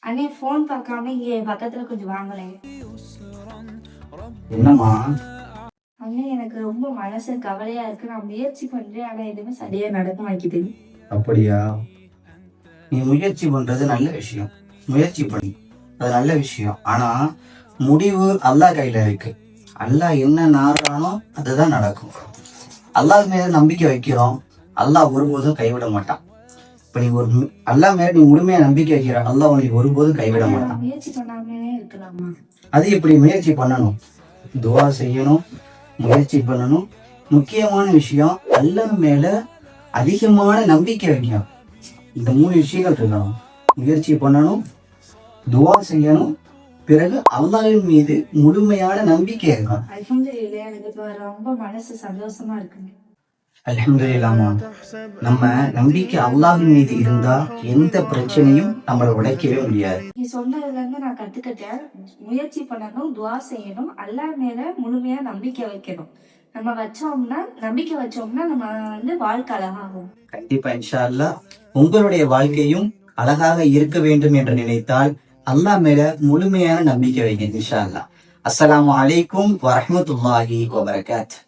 அண்ணே ஃபோன் பார்க்காம இங்கே பக்கத்துல கொஞ்சம் வாங்களேன். என்னம்மா? அண்ணே எனக்கு ரொம்ப மனசு கவலையா இருக்கு. நான் முயற்சி பண்றேன், ஆனா எதுவுமே சரியா நடக்க மாட்டேங்குது. அப்படியா? நீ முயற்சி பண்றது நல்ல விஷயம். முயற்சி பண்ணி அது நல்ல விஷயம். ஆனா முடிவு அல்லாஹ் கையில இருக்கு. அல்லாஹ் என்ன நாடுறானோ அதுதான் நடக்கும். அல்லாஹ் மேல நம்பிக்கை வைக்கிறோம். அல்லாஹ் ஒருபோதும் கைவிட மாட்டான். இப்ப நீ அல்லாஹ் மேல நீ முழுமையா நம்பிக்கை வைக்கிற, அல்லாஹ் உனக்கு ஒருபோதும் கைவிட மாட்டான். முயற்சி பண்ணாமே இருக்கலாமா? அது எப்படி? முயற்சி பண்ணணும், துவா செய்யணும், முயற்சி பண்ணணும். முக்கியமான விஷயம் அல்லாஹ் மேல அதிகமான நம்பிக்கை வைக்கணும். இந்த 3 விஷயங்கள் இருக்கணும். முயற்சி பண்ணணும், துவா செய்யணும், பிறகு அல்லாஹ்வின் மீது முழுமையான நம்பிக்கை இருக்கணும். அல்ஹம்துலில்லாஹ், எனக்கு இப்ப ரொம்ப மனசு சந்தோஷமா இருக்குங்க. அல்ஹம்துலில்லாஹ். நம்ம நம்பிக்கை அல்லாஹ்வின் மீது இருந்தா எந்த பிரச்சனையும் நம்மளை உடைக்கவே முடியாது. நீ சொன்னதுல இருந்து நான் கத்துக்கிட்டேன். முயற்சி பண்ணணும், துவா செய்யணும், அல்லாஹ் மேல முழுமையா நம்பிக்கை வைக்கணும். நம்ம நம்பிக்கை வச்சோம்னா நம்ம வாழ்க்கை அழகாகும். கண்டிப்பா இன்ஷா அல்லாஹ். உங்களுடைய வாழ்க்கையும் அழகாக இருக்க வேண்டும் என்று நினைத்தால் அல்லாஹ் மேல முழுமையான நம்பிக்கை வைங்க இன்ஷா அல்லாஹ். அஸ்ஸலாமு அலைக்கும் வரஹ்மத்துல்லாஹி வபரகாத்துஹு.